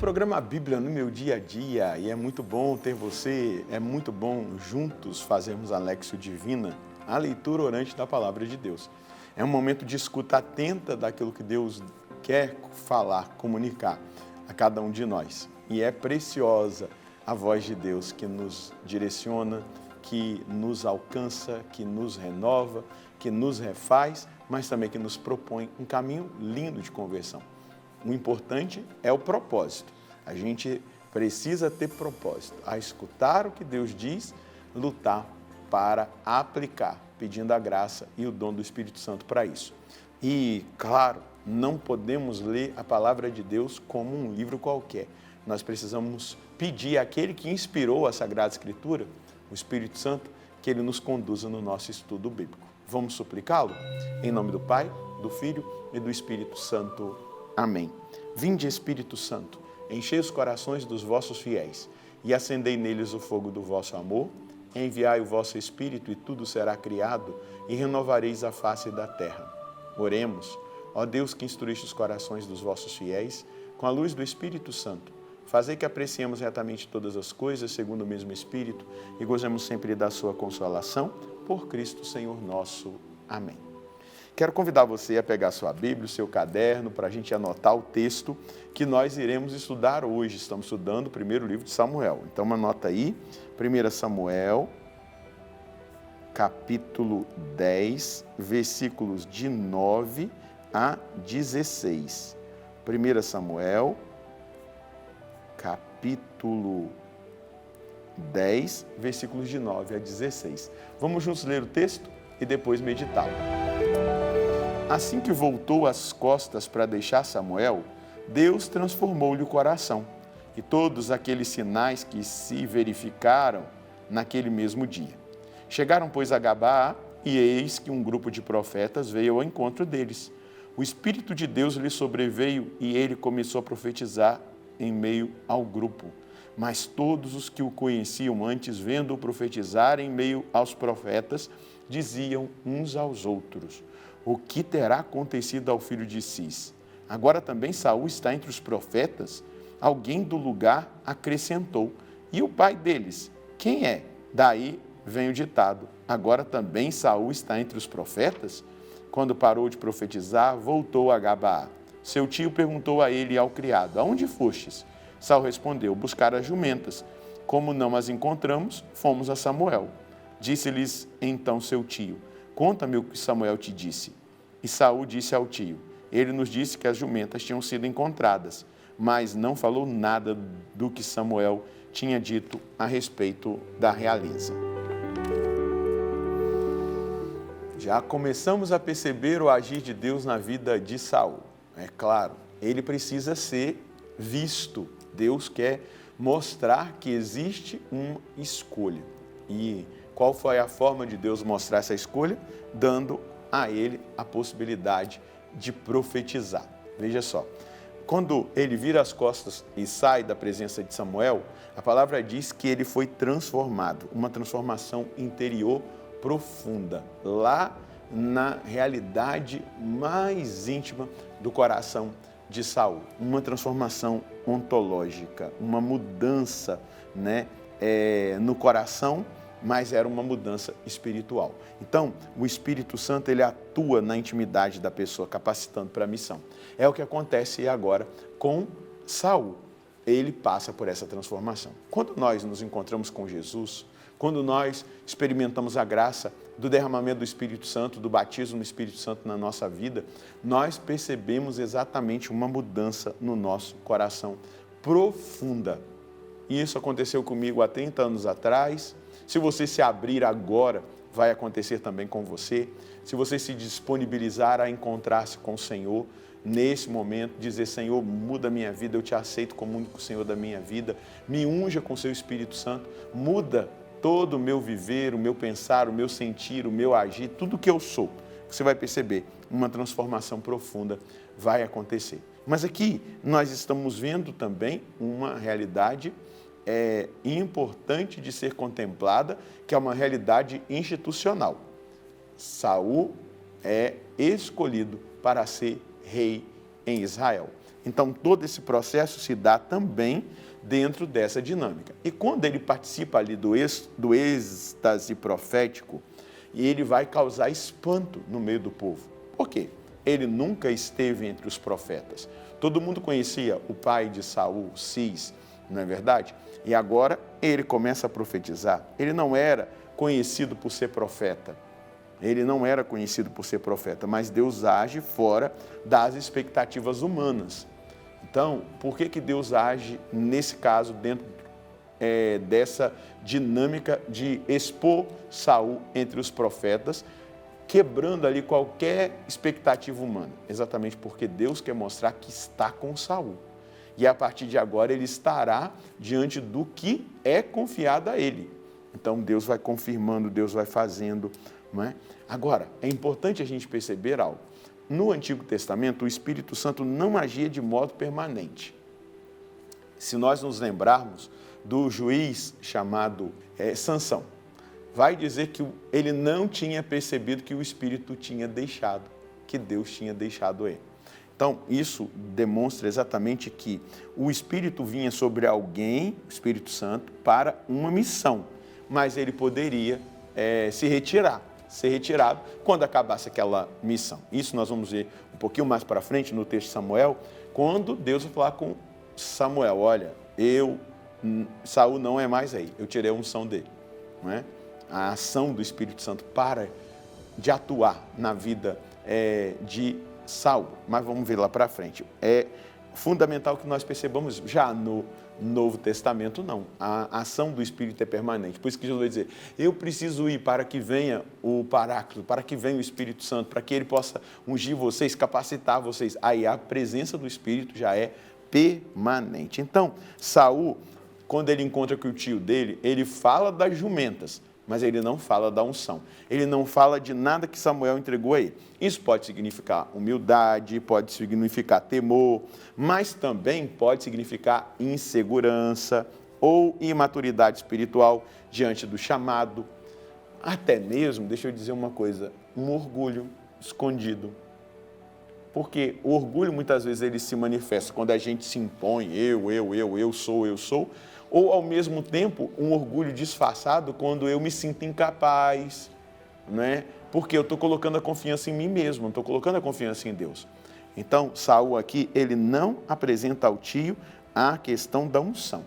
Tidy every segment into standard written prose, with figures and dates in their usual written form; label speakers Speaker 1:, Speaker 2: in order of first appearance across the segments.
Speaker 1: programa Bíblia no meu dia a dia e é muito bom ter você, é muito bom juntos fazermos a Lexio Divina, a leitura orante da Palavra de Deus. É um momento de escuta atenta daquilo que Deus quer falar, comunicar a cada um de nós. E é preciosa a voz de Deus que nos direciona, que nos alcança, que nos renova, que nos refaz, mas também que nos propõe um caminho lindo de conversão. O importante é o propósito. A gente precisa ter propósito, a escutar o que Deus diz, lutar para aplicar, pedindo a graça e o dom do Espírito Santo para isso. E, claro, não podemos ler a palavra de Deus como um livro qualquer. Nós precisamos pedir àquele que inspirou a Sagrada Escritura, o Espírito Santo, que ele nos conduza no nosso estudo bíblico. Vamos suplicá-lo? Em nome do Pai, do Filho e do Espírito Santo. Amém. Vinde, Espírito Santo, enchei os corações dos vossos fiéis e acendei neles o fogo do vosso amor. Enviai o vosso Espírito e tudo será criado e renovareis a face da terra. Oremos. Ó Deus que instruíste os corações dos vossos fiéis, com a luz do Espírito Santo, fazei que apreciemos retamente todas as coisas segundo o mesmo Espírito e gozemos sempre da sua consolação, por Cristo Senhor nosso. Amém. Quero convidar você a pegar sua Bíblia, o seu caderno, para a gente anotar o texto que nós iremos estudar hoje. Estamos estudando o primeiro livro de Samuel. Então, anota aí, 1 Samuel, capítulo 10, versículos de 9 a 16. 1 Samuel, capítulo 10, versículos de 9 a 16. Vamos juntos ler o texto e depois meditá-lo. Assim que voltou as costas para deixar Samuel, Deus transformou-lhe o coração e todos aqueles sinais que se verificaram naquele mesmo dia. Chegaram, pois, a Gabaa, e eis que um grupo de profetas veio ao encontro deles. O Espírito de Deus lhe sobreveio e ele começou a profetizar em meio ao grupo. Mas todos os que o conheciam antes, vendo-o profetizar em meio aos profetas, diziam uns aos outros: o que terá acontecido ao filho de Cis? Agora também Saul está entre os profetas? Alguém do lugar acrescentou: e o pai deles? Quem é? Daí vem o ditado: agora também Saul está entre os profetas? Quando parou de profetizar, voltou a Gabaa. Seu tio perguntou a ele e ao criado: aonde fostes? Saul respondeu: buscar as jumentas. Como não as encontramos, fomos a Samuel. Disse-lhes então seu tio: conta-me o que Samuel te disse. E Saul disse ao tio: ele nos disse que as jumentas tinham sido encontradas, mas não falou nada do que Samuel tinha dito a respeito da realeza. Já começamos a perceber o agir de Deus na vida de Saul. É claro, ele precisa ser visto. Deus quer mostrar que existe uma escolha. E qual foi a forma de Deus mostrar essa escolha? Dando a ele a possibilidade de profetizar. Veja só, quando ele vira as costas e sai da presença de Samuel, a palavra diz que ele foi transformado, uma transformação interior profunda, lá na realidade mais íntima do coração de Saul. Uma transformação ontológica, uma mudança, no coração, mas era uma mudança espiritual. Então, o Espírito Santo, ele atua na intimidade da pessoa, capacitando para a missão. É o que acontece agora com Saul. Ele passa por essa transformação. Quando nós nos encontramos com Jesus, quando nós experimentamos a graça do derramamento do Espírito Santo, do batismo no Espírito Santo na nossa vida, nós percebemos exatamente uma mudança no nosso coração profunda. E isso aconteceu comigo há 30 anos atrás. Se você se abrir agora, vai acontecer também com você. Se você se disponibilizar a encontrar-se com o Senhor, nesse momento, dizer: Senhor, muda a minha vida, eu te aceito como único Senhor da minha vida, me unja com o seu Espírito Santo, muda todo o meu viver, o meu pensar, o meu sentir, o meu agir, tudo que eu sou. Você vai perceber, uma transformação profunda vai acontecer. Mas aqui nós estamos vendo também uma realidade importante de ser contemplada, que é uma realidade institucional. Saul é escolhido para ser rei em Israel. Então, todo esse processo se dá também dentro dessa dinâmica. E quando ele participa ali do êxtase profético, ele vai causar espanto no meio do povo. Por quê? Ele nunca esteve entre os profetas. Todo mundo conhecia o pai de Saul, Cis, não é verdade? E agora ele começa a profetizar. Ele não era conhecido por ser profeta. Ele não era conhecido por ser profeta, mas Deus age fora das expectativas humanas. Então, por que Deus age, nesse caso, dentro dessa dinâmica de expor Saul entre os profetas, quebrando ali qualquer expectativa humana? Exatamente porque Deus quer mostrar que está com Saul. E a partir de agora ele estará diante do que é confiado a ele. Então Deus vai confirmando, Deus vai fazendo, não é? Agora, é importante a gente perceber algo. No Antigo Testamento, o Espírito Santo não agia de modo permanente. Se nós nos lembrarmos do juiz chamado Sansão, vai dizer que ele não tinha percebido que o Espírito tinha deixado, que Deus tinha deixado ele. Então, isso demonstra exatamente que o Espírito vinha sobre alguém, o Espírito Santo, para uma missão, mas ele poderia ser retirado quando acabasse aquela missão. Isso nós vamos ver um pouquinho mais para frente no texto de Samuel, quando Deus vai falar com Samuel: olha, Saul não é mais aí, eu tirei a unção dele. Não é? A ação do Espírito Santo para de atuar na vida de Saul, mas vamos ver lá para frente. É fundamental que nós percebamos já no Novo Testamento, não. A ação do Espírito é permanente. Por isso que Jesus vai dizer: eu preciso ir para que venha o Paráclito, para que venha o Espírito Santo, para que ele possa ungir vocês, capacitar vocês. Aí a presença do Espírito já é permanente. Então, Saul, quando ele encontra com o tio dele, ele fala das jumentas, mas ele não fala da unção. Ele não fala de nada que Samuel entregou a ele. Isso pode significar humildade, pode significar temor, mas também pode significar insegurança ou imaturidade espiritual diante do chamado. Até mesmo, deixa eu dizer uma coisa, um orgulho escondido. Porque o orgulho, muitas vezes, ele se manifesta quando a gente se impõe: eu sou, ou, ao mesmo tempo, um orgulho disfarçado quando eu me sinto incapaz, né? Porque eu estou colocando a confiança em mim mesmo, não estou colocando a confiança em Deus. Então, Saul aqui, ele não apresenta ao tio a questão da unção,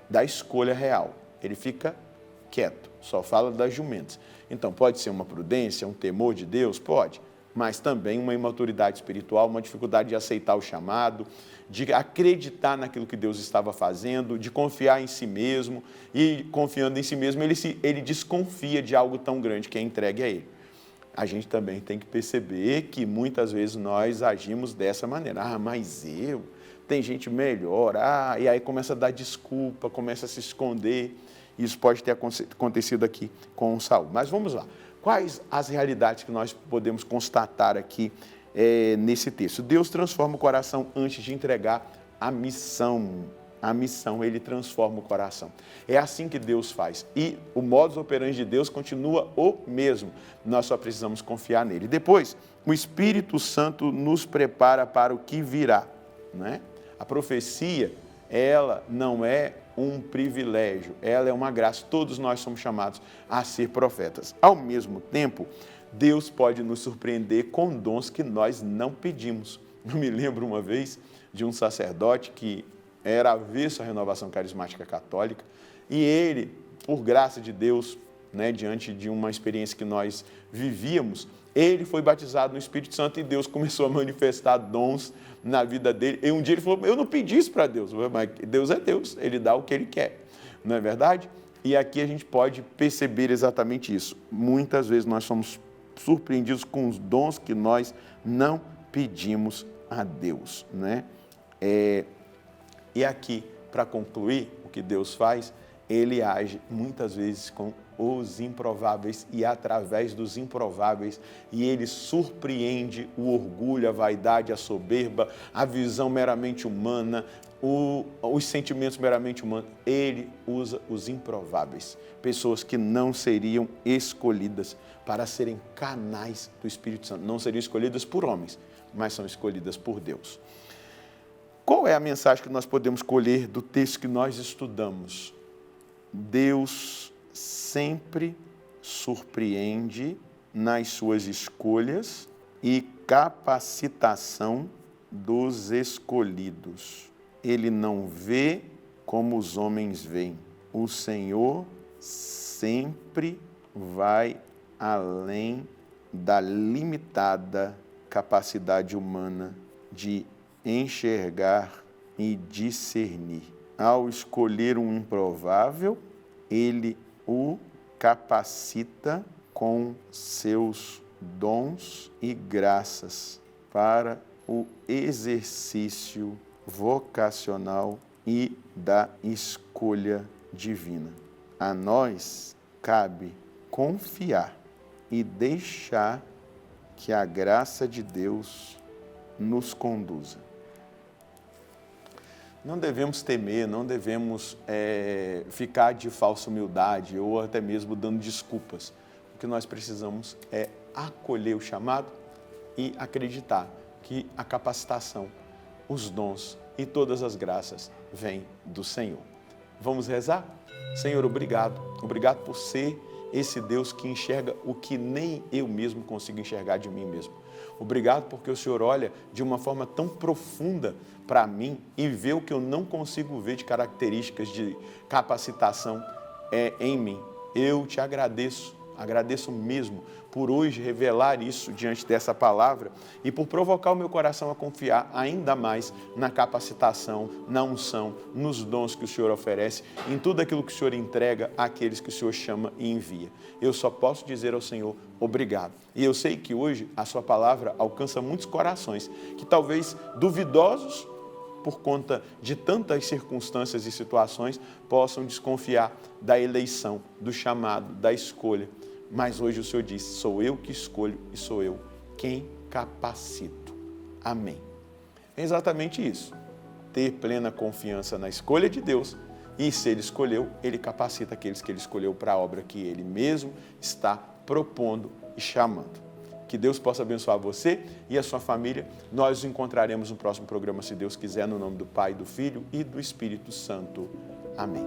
Speaker 1: da escolha real. Ele fica quieto, só fala das jumentas. Então, pode ser uma prudência, um temor de Deus? Pode. Mas também uma imaturidade espiritual, uma dificuldade de aceitar o chamado, de acreditar naquilo que Deus estava fazendo, de confiar em si mesmo, e confiando em si mesmo, ele desconfia de algo tão grande que é entregue a ele. A gente também tem que perceber que muitas vezes nós agimos dessa maneira: mas tem gente melhor, e aí começa a dar desculpa, começa a se esconder. Isso pode ter acontecido aqui com o Saul. Mas vamos lá. Quais as realidades que nós podemos constatar aqui nesse texto? Deus transforma o coração antes de entregar a missão. A missão, ele transforma o coração. É assim que Deus faz. E o modus operandi de Deus continua o mesmo. Nós só precisamos confiar nele. Depois, o Espírito Santo nos prepara para o que virá. Né? A profecia, ela não é um privilégio, ela é uma graça. Todos nós somos chamados a ser profetas. Ao mesmo tempo, Deus pode nos surpreender com dons que nós não pedimos. Eu me lembro uma vez de um sacerdote que era avesso à renovação carismática católica, e ele, por graça de Deus, né, diante de uma experiência que nós vivíamos, ele foi batizado no Espírito Santo e Deus começou a manifestar dons na vida dele. E um dia ele falou: eu não pedi isso para Deus, mas Deus é Deus, ele dá o que ele quer, não é verdade? E aqui a gente pode perceber exatamente isso. Muitas vezes nós somos surpreendidos com os dons que nós não pedimos a Deus, né? E aqui, para concluir, o que Deus faz, ele age muitas vezes com os improváveis e através dos improváveis, e ele surpreende o orgulho, a vaidade, a soberba, a visão meramente humana, os sentimentos meramente humanos. Ele usa os improváveis, pessoas que não seriam escolhidas para serem canais do Espírito Santo, não seriam escolhidas por homens, mas são escolhidas por Deus. Qual é a mensagem que nós podemos colher do texto que nós estudamos? Deus sempre surpreende nas suas escolhas e capacitação dos escolhidos. Ele não vê como os homens veem. O Senhor sempre vai além da limitada capacidade humana de enxergar e discernir. Ao escolher um improvável, Ele o capacita com seus dons e graças para o exercício vocacional e da escolha divina. A nós cabe confiar e deixar que a graça de Deus nos conduza. Não devemos temer, não devemos ficar de falsa humildade ou até mesmo dando desculpas. O que nós precisamos é acolher o chamado e acreditar que a capacitação, os dons e todas as graças vêm do Senhor. Vamos rezar? Senhor, obrigado. Obrigado por ser esse Deus que enxerga o que nem eu mesmo consigo enxergar de mim mesmo. Obrigado porque o Senhor olha de uma forma tão profunda para mim e vê o que eu não consigo ver de características de capacitação em mim. Eu te agradeço mesmo por hoje revelar isso diante dessa palavra e por provocar o meu coração a confiar ainda mais na capacitação, na unção, nos dons que o Senhor oferece, em tudo aquilo que o Senhor entrega àqueles que o Senhor chama e envia. Eu só posso dizer ao Senhor, obrigado. E eu sei que hoje a sua palavra alcança muitos corações que talvez duvidosos por conta de tantas circunstâncias e situações possam desconfiar da eleição, do chamado, da escolha. Mas hoje o Senhor diz, sou eu que escolho e sou eu quem capacito. Amém. É exatamente isso. Ter plena confiança na escolha de Deus e se Ele escolheu, Ele capacita aqueles que Ele escolheu para a obra que Ele mesmo está propondo e chamando. Que Deus possa abençoar você e a sua família. Nós nos encontraremos no próximo programa, se Deus quiser, no nome do Pai, do Filho e do Espírito Santo. Amém.